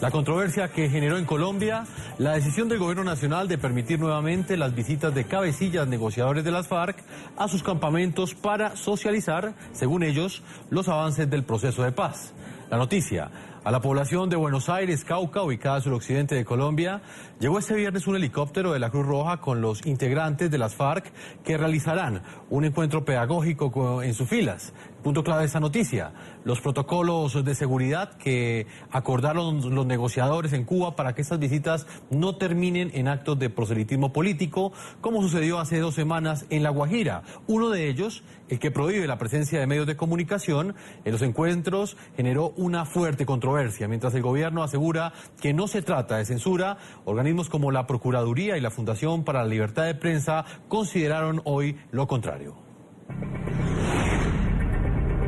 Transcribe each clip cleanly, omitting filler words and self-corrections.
La controversia que generó en Colombia la decisión del gobierno nacional de permitir nuevamente las visitas de cabecillas negociadores de las FARC a sus campamentos para socializar, según ellos, los avances del proceso de paz. La noticia: a la población de Buenos Aires, Cauca, ubicada al suroccidente de Colombia, llegó este viernes un helicóptero de la Cruz Roja con los integrantes de las FARC que realizarán un encuentro pedagógico en sus filas. Punto clave de esta noticia: los protocolos de seguridad que acordaron los negociadores en Cuba para que estas visitas no terminen en actos de proselitismo político, como sucedió hace 2 semanas en La Guajira. Uno de ellos, el que prohíbe la presencia de medios de comunicación en los encuentros, generó una fuerte controversia. Mientras el gobierno asegura que no se trata de censura, organismos como la Procuraduría y la Fundación para la Libertad de Prensa consideraron hoy lo contrario.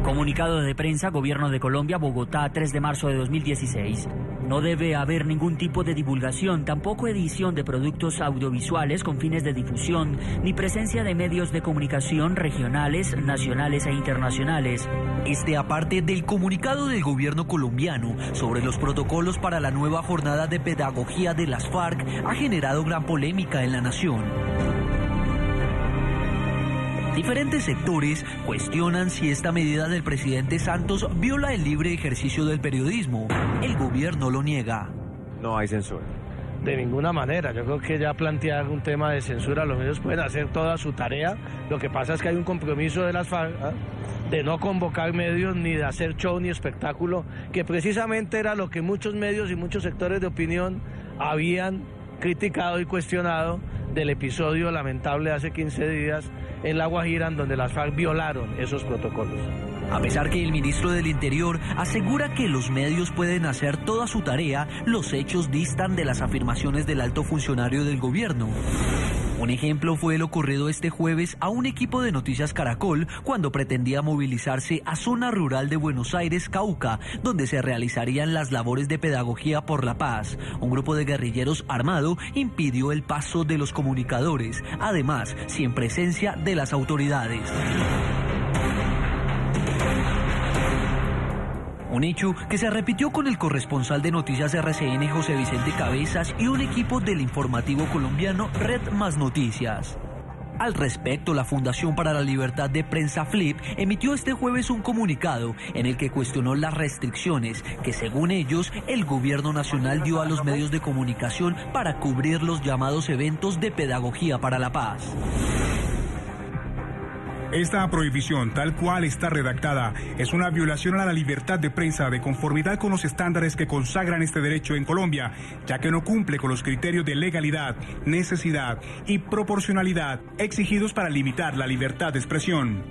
Comunicado de prensa, Gobierno de Colombia, Bogotá, 3 de marzo de 2016. No debe haber ningún tipo de divulgación, tampoco edición de productos audiovisuales con fines de difusión, ni presencia de medios de comunicación regionales, nacionales e internacionales. Aparte del comunicado del gobierno colombiano sobre los protocolos para la nueva jornada de pedagogía de las FARC, ha generado gran polémica en la nación. Diferentes sectores cuestionan si esta medida del presidente Santos viola el libre ejercicio del periodismo. El gobierno lo niega. No hay censura. De ninguna manera. Yo creo que ya plantear un tema de censura, los medios pueden hacer toda su tarea. Lo que pasa es que hay un compromiso de las FARC de no convocar medios ni de hacer show ni espectáculo, que precisamente era lo que muchos medios y muchos sectores de opinión habían criticado y cuestionado del episodio lamentable hace 15 días en La Guajira, en donde las FARC violaron esos protocolos. A pesar que el ministro del Interior asegura que los medios pueden hacer toda su tarea, los hechos distan de las afirmaciones del alto funcionario del gobierno. Un ejemplo fue el ocurrido este jueves a un equipo de Noticias Caracol cuando pretendía movilizarse a zona rural de Buenos Aires, Cauca, donde se realizarían las labores de pedagogía por la paz. Un grupo de guerrilleros armado impidió el paso de los comunicadores, además, sin presencia de las autoridades. Un hecho que se repitió con el corresponsal de Noticias RCN, José Vicente Cabezas, y un equipo del informativo colombiano Red Más Noticias. Al respecto, la Fundación para la Libertad de Prensa FLIP emitió este jueves un comunicado en el que cuestionó las restricciones que, según ellos, el gobierno nacional dio a los medios de comunicación para cubrir los llamados eventos de pedagogía para la paz. Esta prohibición, tal cual está redactada, es una violación a la libertad de prensa de conformidad con los estándares que consagran este derecho en Colombia, ya que no cumple con los criterios de legalidad, necesidad y proporcionalidad exigidos para limitar la libertad de expresión.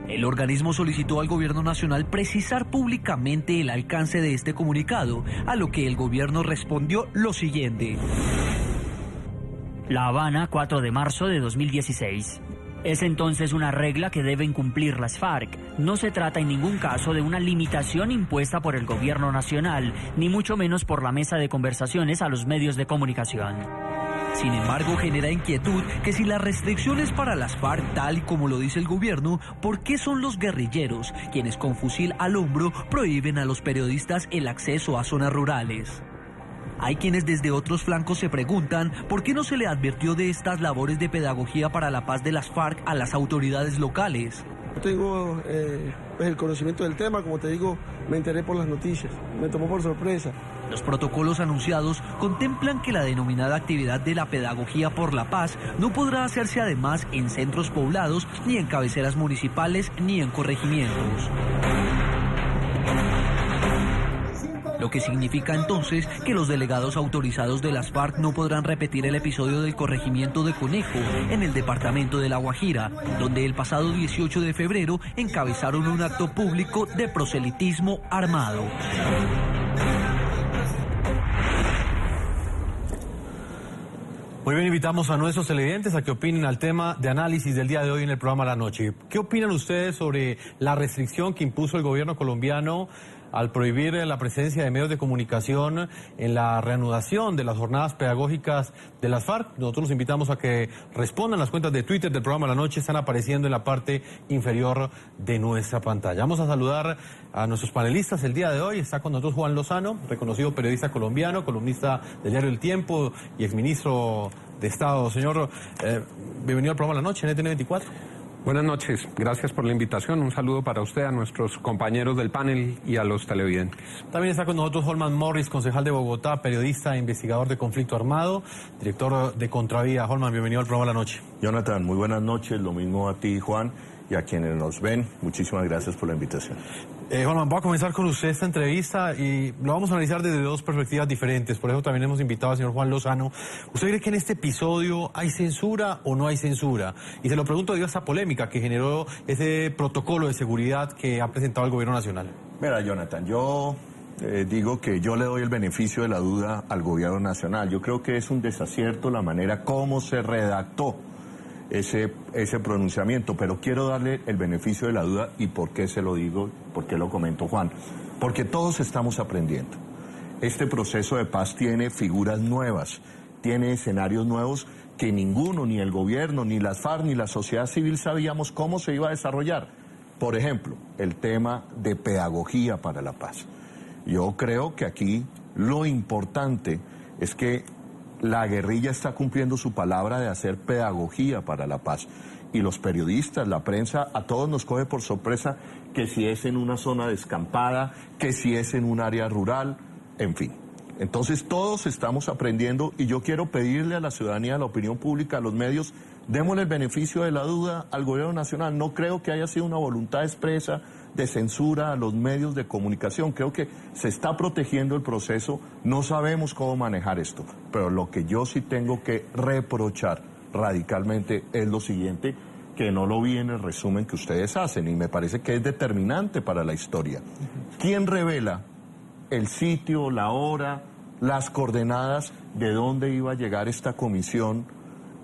El organismo solicitó al gobierno nacional precisar públicamente el alcance de este comunicado, a lo que el gobierno respondió lo siguiente. La Habana, 4 de marzo de 2016. Es entonces una regla que deben cumplir las FARC. No se trata en ningún caso de una limitación impuesta por el gobierno nacional, ni mucho menos por la mesa de conversaciones a los medios de comunicación. Sin embargo, genera inquietud que si la restricción es para las FARC tal y como lo dice el gobierno, ¿por qué son los guerrilleros quienes con fusil al hombro prohíben a los periodistas el acceso a zonas rurales? Hay quienes desde otros flancos se preguntan por qué no se le advirtió de estas labores de pedagogía para la paz de las FARC a las autoridades locales. Tengo el conocimiento del tema, como te digo, me enteré por las noticias, me tomó por sorpresa. Los protocolos anunciados contemplan que la denominada actividad de la pedagogía por la paz no podrá hacerse además en centros poblados, ni en cabeceras municipales, ni en corregimientos. Lo que significa entonces que los delegados autorizados de las FARC no podrán repetir el episodio del corregimiento de Conejo en el departamento de La Guajira, donde el pasado 18 de febrero encabezaron un acto público de proselitismo armado. Muy bien, invitamos a nuestros televidentes a que opinen al tema de análisis del día de hoy en el programa La Noche. ¿Qué opinan ustedes sobre la restricción que impuso el gobierno colombiano al prohibir la presencia de medios de comunicación en la reanudación de las jornadas pedagógicas de las FARC. Nosotros los invitamos a que respondan. Las cuentas de Twitter del programa La Noche están apareciendo en la parte inferior de nuestra pantalla. Vamos a saludar a nuestros panelistas el día de hoy. Está con nosotros Juan Lozano, reconocido periodista colombiano, columnista del diario El Tiempo y exministro de Estado. Señor, bienvenido al programa La Noche en NTN 24. Buenas noches, gracias por la invitación. Un saludo para usted, a nuestros compañeros del panel y a los televidentes. También está con nosotros Holman Morris, concejal de Bogotá, periodista e investigador de conflicto armado, director de Contravía. Holman, bienvenido al programa La Noche. Jonathan, muy buenas noches, lo mismo a ti, Juan, y a quienes nos ven. Muchísimas gracias por la invitación. Holman, voy a comenzar con usted esta entrevista y lo vamos a analizar desde dos perspectivas diferentes. Por eso también hemos invitado al señor Juan Lozano. ¿Usted cree que en este episodio hay censura o no hay censura? Y se lo pregunto debido a esta polémica que generó ese protocolo de seguridad que ha presentado el Gobierno Nacional. Mira, Jonathan, yo digo que yo le doy el beneficio de la duda al Gobierno Nacional. Yo creo que es un desacierto la manera como se redactó ese pronunciamiento, pero quiero darle el beneficio de la duda. ¿Y por qué se lo digo? ¿Por qué lo comento, Juan? Porque todos estamos aprendiendo. Este proceso de paz tiene figuras nuevas, tiene escenarios nuevos que ninguno, ni el gobierno, ni las FARC, ni la sociedad civil sabíamos cómo se iba a desarrollar. Por ejemplo, el tema de pedagogía para la paz. Yo creo que aquí lo importante es que la guerrilla está cumpliendo su palabra de hacer pedagogía para la paz. Y los periodistas, la prensa, a todos nos coge por sorpresa que si es en una zona descampada, que si es en un área rural, en fin. Entonces todos estamos aprendiendo y yo quiero pedirle a la ciudadanía, a la opinión pública, a los medios, démosle el beneficio de la duda al Gobierno Nacional. No creo que haya sido una voluntad expresa de censura a los medios de comunicación. Creo que se está protegiendo el proceso, no sabemos cómo manejar esto, pero lo que yo sí tengo que reprochar radicalmente es lo siguiente, que no lo vi en el resumen que ustedes hacen y me parece que es determinante para la historia. ¿Quién revela el sitio, la hora, las coordenadas de dónde iba a llegar esta comisión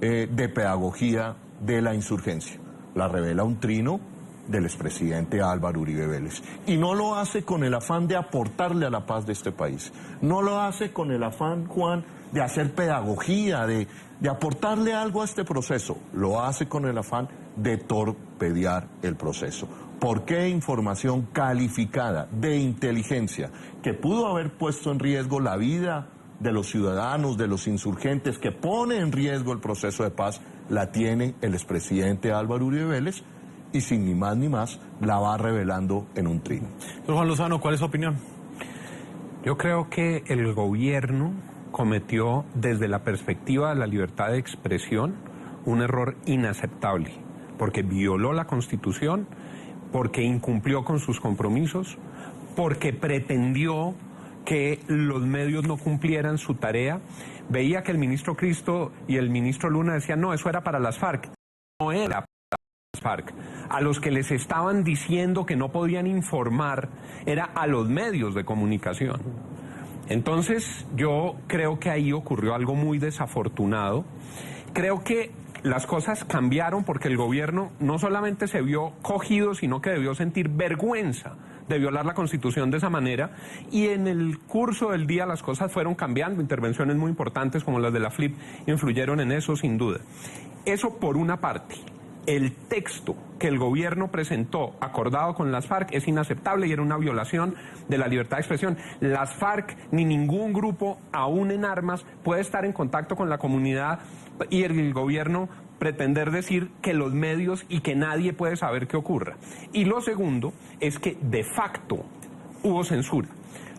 de pedagogía de la insurgencia? La revela un trino del expresidente Álvaro Uribe Vélez. Y no lo hace con el afán de aportarle a la paz de este país. No lo hace con el afán, Juan, de hacer pedagogía, de aportarle algo a este proceso. Lo hace con el afán de torpedear el proceso. ¿Por qué información calificada de inteligencia que pudo haber puesto en riesgo la vida de los ciudadanos, de los insurgentes, que pone en riesgo el proceso de paz, la tiene el expresidente Álvaro Uribe Vélez? Y sin ni más ni más, la va revelando en un trino. Señor Juan Lozano, ¿cuál es su opinión? Yo creo que el gobierno cometió, desde la perspectiva de la libertad de expresión, un error inaceptable, porque violó la Constitución, porque incumplió con sus compromisos, porque pretendió que los medios no cumplieran su tarea. Veía que el ministro Cristo y el ministro Luna decían, no, eso era para las FARC. No era para las FARC. A los que les estaban diciendo que no podían informar era a los medios de comunicación. Entonces, yo creo que ahí ocurrió algo muy desafortunado. Creo que las cosas cambiaron porque el gobierno no solamente se vio cogido, sino que debió sentir vergüenza de violar la Constitución de esa manera, y en el curso del día las cosas fueron cambiando. Intervenciones muy importantes como las de la FLIP influyeron en eso, sin duda. Eso por una parte. El texto que el gobierno presentó acordado con las FARC es inaceptable y era una violación de la libertad de expresión. Las FARC ni ningún grupo, aún en armas, puede estar en contacto con la comunidad y el gobierno pretender decir que los medios y que nadie puede saber qué ocurra. Y lo segundo es que de facto hubo censura.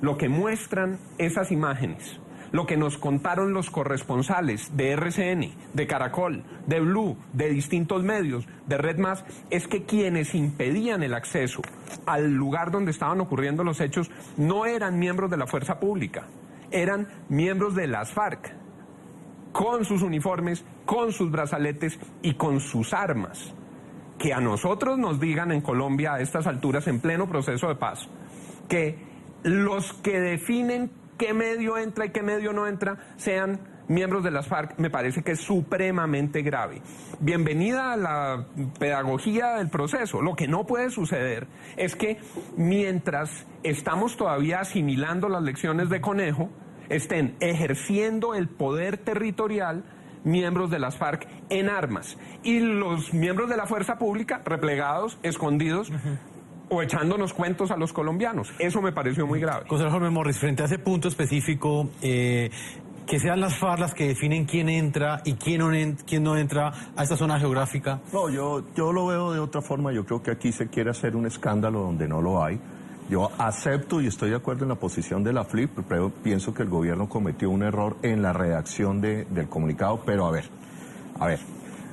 Lo que muestran esas imágenes, lo que nos contaron los corresponsales de RCN, de Caracol, de Blue, de distintos medios, de Red Más, es que quienes impedían el acceso al lugar donde estaban ocurriendo los hechos no eran miembros de la fuerza pública, eran miembros de las FARC, con sus uniformes, con sus brazaletes y con sus armas. Que a nosotros nos digan en Colombia a estas alturas, en pleno proceso de paz, que los que definen qué medio entra y qué medio no entra sean miembros de las FARC me parece que es supremamente grave. Bienvenida a la pedagogía del proceso. Lo que no puede suceder es que mientras estamos todavía asimilando las lecciones de Conejo, estén ejerciendo el poder territorial miembros de las FARC en armas y los miembros de la fuerza pública replegados, escondidos, o echándonos cuentos a los colombianos. Eso me pareció muy grave. Consejero Jorge Morris, frente a ese punto específico, que sean las FARC las que definen quién entra y quién no entra a esta zona geográfica. No, yo lo veo de otra forma. Yo creo que aquí se quiere hacer un escándalo donde no lo hay. Yo acepto y estoy de acuerdo en la posición de la FLIP, pero pienso que el gobierno cometió un error en la redacción del comunicado, pero a ver,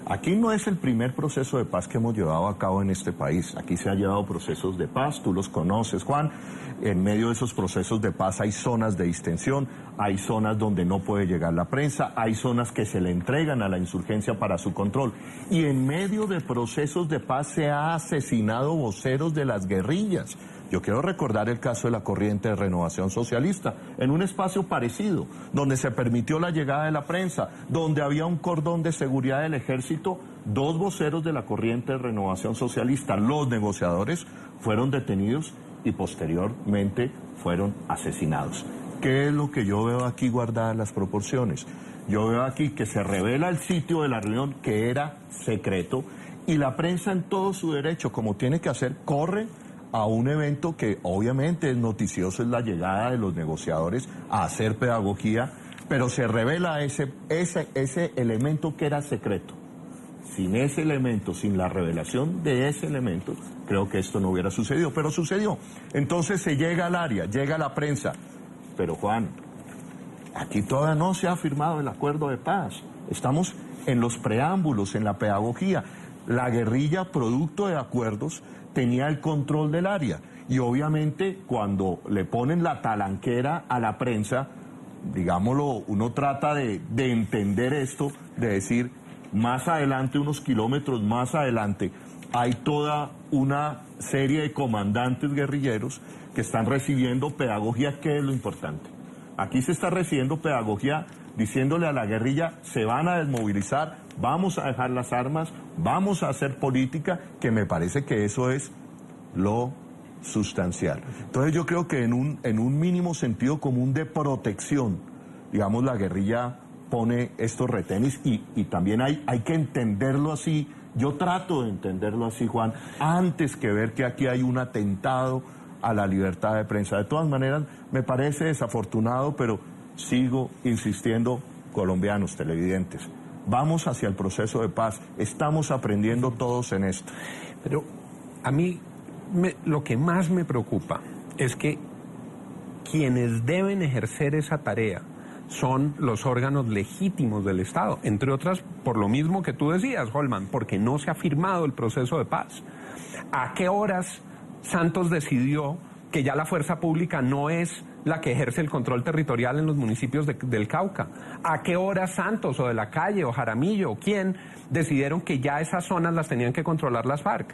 aquí no es el primer proceso de paz que hemos llevado a cabo en este país. Aquí se han llevado procesos de paz, tú los conoces, Juan. En medio de esos procesos de paz hay zonas de distensión, hay zonas donde no puede llegar la prensa, hay zonas que se le entregan a la insurgencia para su control. Y en medio de procesos de paz se ha asesinado voceros de las guerrillas. Yo quiero recordar el caso de la Corriente de Renovación Socialista, en un espacio parecido, donde se permitió la llegada de la prensa, donde había un cordón de seguridad del ejército, 2 voceros de la Corriente de Renovación Socialista, los negociadores, fueron detenidos y posteriormente fueron asesinados. ¿Qué es lo que yo veo aquí guardadas las proporciones? Yo veo aquí que se revela el sitio de la reunión, que era secreto, y la prensa en todo su derecho, como tiene que hacer, corre a un evento que obviamente es noticioso, es la llegada de los negociadores a hacer pedagogía, pero se revela ese elemento que era secreto. Sin ese elemento, sin la revelación de ese elemento, creo que esto no hubiera sucedido, pero sucedió. Entonces se llega al área, llega la prensa, pero Juan, aquí todavía no se ha firmado el acuerdo de paz. Estamos en los preámbulos, en la pedagogía. La guerrilla, producto de acuerdos, tenía el control del área. Y obviamente cuando le ponen la talanquera a la prensa, digámoslo, uno trata de entender esto, de decir, más adelante, unos kilómetros más adelante, hay toda una serie de comandantes guerrilleros que están recibiendo pedagogía, que es lo importante. Aquí se está recibiendo pedagogía diciéndole a la guerrilla, se van a desmovilizar, vamos a dejar las armas, vamos a hacer política, que me parece que eso es lo sustancial. Entonces yo creo que en un mínimo sentido común de protección, digamos, la guerrilla pone estos retenes y también hay que entenderlo así. Yo trato de entenderlo así, Juan, antes que ver que aquí hay un atentado a la libertad de prensa. De todas maneras, me parece desafortunado, pero sigo insistiendo, colombianos, televidentes, vamos hacia el proceso de paz, estamos aprendiendo todos en esto. Pero a mí lo que más me preocupa es que quienes deben ejercer esa tarea son los órganos legítimos del Estado, entre otras por lo mismo que tú decías, Holman, porque no se ha firmado el proceso de paz. ¿A qué horas Santos decidió que ya la fuerza pública no es la que ejerce el control territorial en los municipios del Cauca? ¿A qué horas Santos o de la Calle o Jaramillo o quién decidieron que ya esas zonas las tenían que controlar las FARC?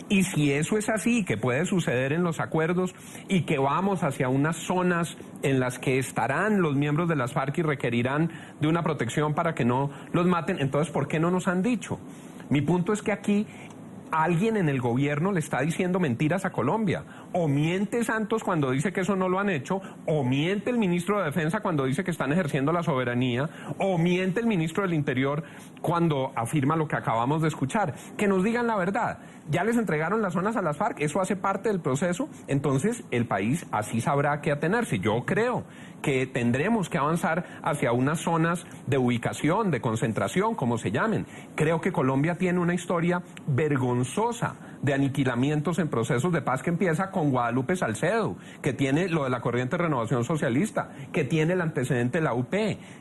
Y si eso es así, que puede suceder en los acuerdos y que vamos hacia unas zonas en las que estarán los miembros de las FARC y requerirán de una protección para que no los maten, entonces ¿por qué no nos han dicho? Mi punto es que aquí alguien en el gobierno le está diciendo mentiras a Colombia. O miente Santos cuando dice que eso no lo han hecho, o miente el ministro de Defensa cuando dice que están ejerciendo la soberanía, o miente el ministro del Interior cuando afirma lo que acabamos de escuchar. Que nos digan la verdad. Ya les entregaron las zonas a las FARC, eso hace parte del proceso, entonces el país así sabrá qué atenerse. Yo creo que tendremos que avanzar hacia unas zonas de ubicación, de concentración, como se llamen. Creo que Colombia tiene una historia vergonzosa de aniquilamientos en procesos de paz que empieza con Guadalupe Salcedo, que tiene lo de la Corriente de Renovación Socialista, que tiene el antecedente de la UP.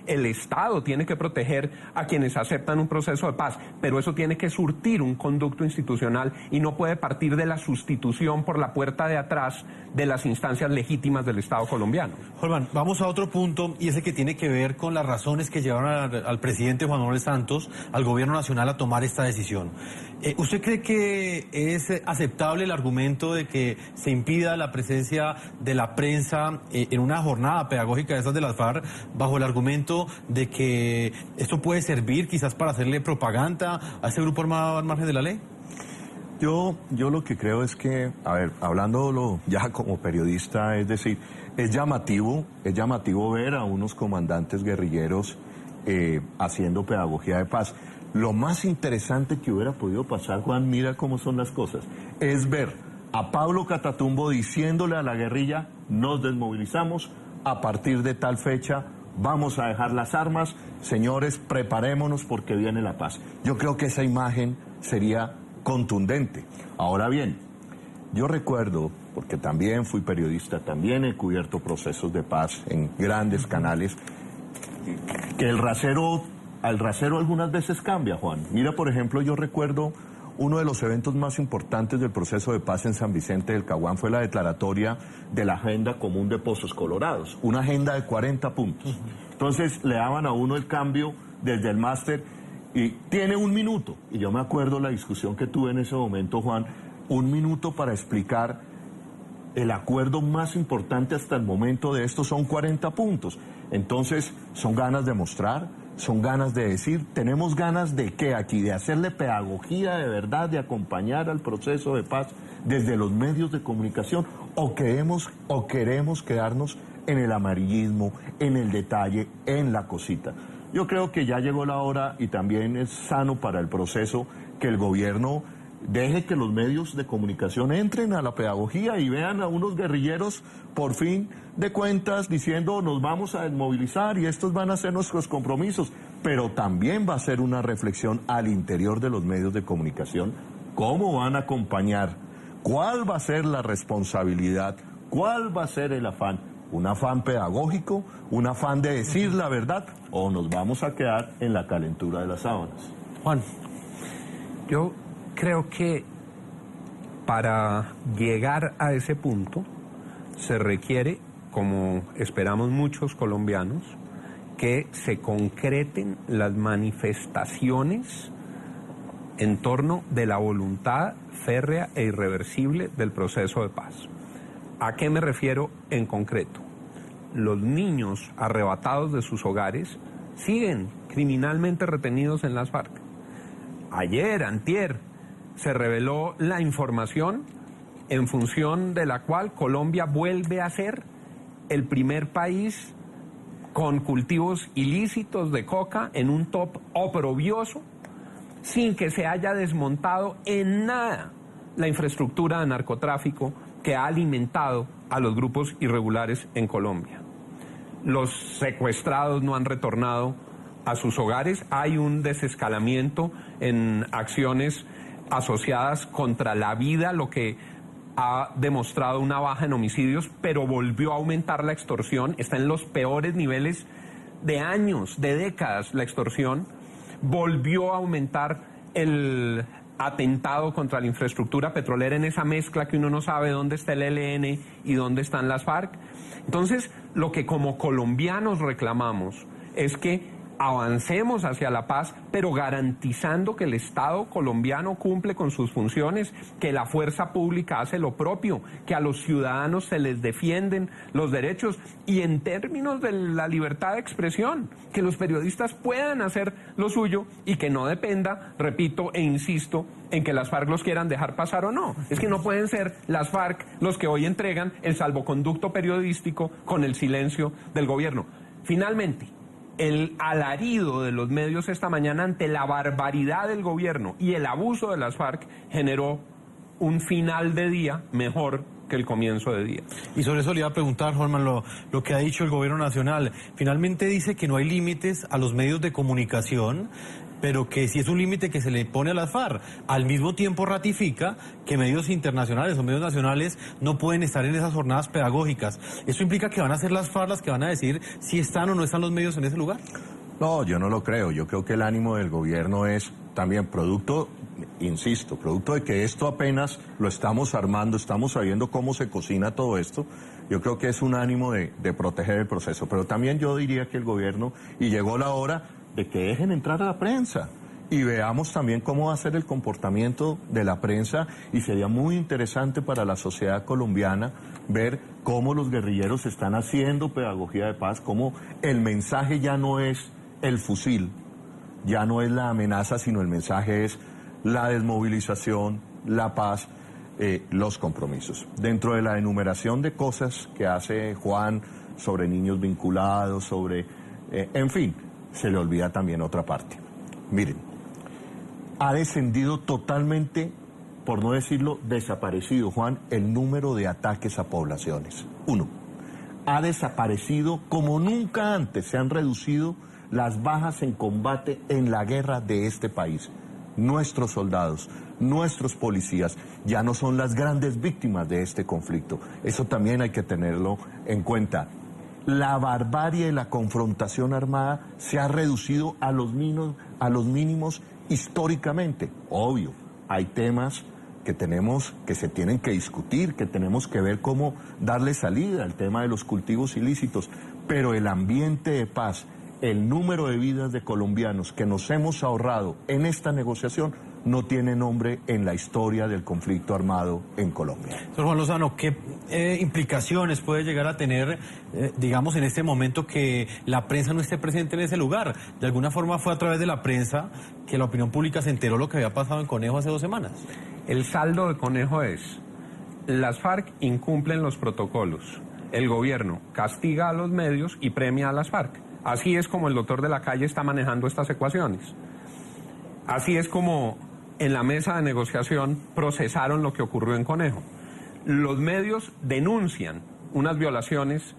El Estado tiene que proteger a quienes aceptan un proceso de paz, pero eso tiene que surtir un conducto institucional y no puede partir de la sustitución por la puerta de atrás de las instancias legítimas del Estado colombiano. Holman, vamos a otro punto y ese que tiene que ver con las razones que llevaron al presidente Juan Manuel Santos, al gobierno nacional, a tomar esta decisión. ¿Usted cree que ¿Es aceptable el argumento de que se impida la presencia de la prensa en una jornada pedagógica de esas de las FARC, bajo el argumento de que esto puede servir quizás para hacerle propaganda a ese grupo armado al margen de la ley? Yo lo que creo es que, a ver, hablándolo ya como periodista, es decir, es llamativo ver a unos comandantes guerrilleros haciendo pedagogía de paz. Lo más interesante que hubiera podido pasar, Juan, mira cómo son las cosas, es ver a Pablo Catatumbo diciéndole a la guerrilla: nos desmovilizamos, a partir de tal fecha vamos a dejar las armas, señores, preparémonos porque viene la paz. Yo creo que esa imagen sería contundente. Ahora bien, yo recuerdo, porque también fui periodista, también he cubierto procesos de paz en grandes canales, que el rasero algunas veces cambia, Juan. Mira, por ejemplo, yo recuerdo uno de los eventos más importantes del proceso de paz en San Vicente del Caguán fue la declaratoria de la Agenda Común de Pozos Colorados, una agenda de 40 puntos. Entonces le daban a uno el cambio desde el máster y tiene 1 minuto. Y yo me acuerdo la discusión que tuve en ese momento, Juan, 1 minuto para explicar el acuerdo más importante hasta el momento de esto son 40 puntos. Entonces, son ganas de mostrar, son ganas de decir, tenemos ganas de qué aquí, de hacerle pedagogía de verdad, de acompañar al proceso de paz desde los medios de comunicación, o queremos quedarnos en el amarillismo, en el detalle, en la cosita. Yo creo que ya llegó la hora y también es sano para el proceso que el gobierno deje que los medios de comunicación entren a la pedagogía y vean a unos guerrilleros, por fin de cuentas, diciendo: nos vamos a desmovilizar y estos van a ser nuestros compromisos. Pero también va a ser una reflexión al interior de los medios de comunicación, cómo van a acompañar, cuál va a ser la responsabilidad, cuál va a ser el afán. ¿Un afán pedagógico, un afán de decir la verdad, o nos vamos a quedar en la calentura de las sábanas? Juan. Yo creo que para llegar a ese punto se requiere, como esperamos muchos colombianos, que se concreten las manifestaciones en torno de la voluntad férrea e irreversible del proceso de paz. ¿A qué me refiero en concreto? Los niños arrebatados de sus hogares siguen criminalmente retenidos en las FARC. Ayer, antier, se reveló la información en función de la cual Colombia vuelve a ser el primer país con cultivos ilícitos de coca en un top oprobioso, sin que se haya desmontado en nada la infraestructura de narcotráfico que ha alimentado a los grupos irregulares en Colombia. Los secuestrados no han retornado a sus hogares, hay un desescalamiento en acciones asociadas contra la vida, lo que ha demostrado una baja en homicidios, pero volvió a aumentar la extorsión, está en los peores niveles de años, de décadas la extorsión, volvió a aumentar el atentado contra la infraestructura petrolera en esa mezcla que uno no sabe dónde está el ELN y dónde están las FARC. Entonces, lo que como colombianos reclamamos es que avancemos hacia la paz, pero garantizando que el Estado colombiano cumple con sus funciones, que la fuerza pública hace lo propio, que a los ciudadanos se les defienden los derechos y en términos de la libertad de expresión, que los periodistas puedan hacer lo suyo y que no dependa, repito e insisto, en que las FARC los quieran dejar pasar o no. Es que no pueden ser las FARC los que hoy entregan el salvoconducto periodístico con el silencio del gobierno. Finalmente, el alarido de los medios esta mañana ante la barbaridad del gobierno y el abuso de las FARC generó un final de día mejor que el comienzo de día. Y sobre eso le iba a preguntar, Juanman, lo que ha dicho el gobierno nacional. Finalmente dice que no hay límites a los medios de comunicación, pero que sí es un límite que se le pone a las FARC. Al mismo tiempo ratifica que medios internacionales o medios nacionales no pueden estar en esas jornadas pedagógicas. ¿Eso implica que van a ser las FARC las que van a decir si están o no están los medios en ese lugar? No, yo no lo creo. Yo creo que el ánimo del gobierno es también producto, insisto, producto de que esto apenas lo estamos armando, estamos sabiendo cómo se cocina todo esto. Yo creo que es un ánimo de proteger el proceso. Pero también yo diría que el gobierno, y llegó la hora de que dejen entrar a la prensa, y veamos también cómo va a ser el comportamiento de la prensa, y sería muy interesante para la sociedad colombiana ver cómo los guerrilleros están haciendo pedagogía de paz, cómo el mensaje ya no es el fusil, ya no es la amenaza, sino el mensaje es la desmovilización, la paz, los compromisos. Dentro de la enumeración de cosas que hace Juan sobre niños vinculados, sobre, en fin, se le olvida también otra parte. Miren, ha descendido totalmente, por no decirlo desaparecido, Juan, el número de ataques a poblaciones. 1. Ha desaparecido como nunca antes, se han reducido las bajas en combate en la guerra de este país. Nuestros soldados, nuestros policías, ya no son las grandes víctimas de este conflicto. Eso también hay que tenerlo en cuenta. La barbarie de la confrontación armada se ha reducido a los mínimos históricamente. Obvio, hay temas que se tienen que discutir, que tenemos que ver cómo darle salida al tema de los cultivos ilícitos, pero el ambiente de paz, el número de vidas de colombianos que nos hemos ahorrado en esta negociación no tiene nombre en la historia del conflicto armado en Colombia. Señor Juan Lozano, ¿qué implicaciones puede llegar a tener, digamos, en este momento que la prensa no esté presente en ese lugar? De alguna forma fue a través de la prensa que la opinión pública se enteró lo que había pasado en Conejo hace 2 semanas. El saldo de Conejo es: las FARC incumplen los protocolos, el gobierno castiga a los medios y premia a las FARC. Así es como el doctor de la calle está manejando estas ecuaciones. Así es como en la mesa de negociación procesaron lo que ocurrió en Conejo. Los medios denuncian unas violaciones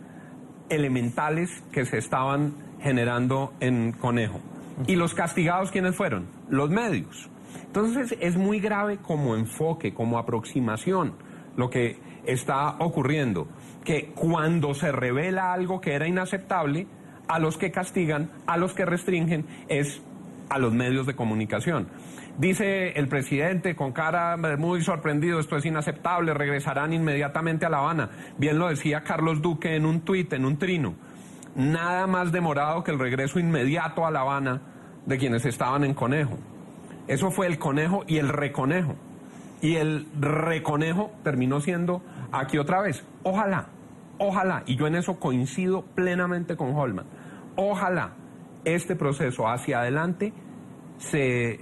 elementales que se estaban generando en Conejo. ¿Y los castigados quiénes fueron? Los medios. Entonces es muy grave como enfoque, como aproximación lo que está ocurriendo, que cuando se revela algo que era inaceptable, a los que castigan, a los que restringen, es a los medios de comunicación. Dice el presidente con cara muy sorprendido: esto es inaceptable, regresarán inmediatamente a La Habana. Bien lo decía Carlos Duque en un tuit, en un trino. Nada más demorado que el regreso inmediato a La Habana de quienes estaban en Conejo. Eso fue el Conejo y el Reconejo. Y el Reconejo terminó siendo aquí otra vez. Ojalá, y yo en eso coincido plenamente con Holman, ojalá este proceso hacia adelante se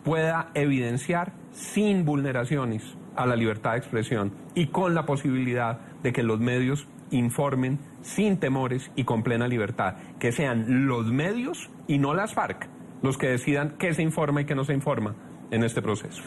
pueda evidenciar sin vulneraciones a la libertad de expresión y con la posibilidad de que los medios informen sin temores y con plena libertad, que sean los medios y no las FARC los que decidan qué se informa y qué no se informa en este proceso.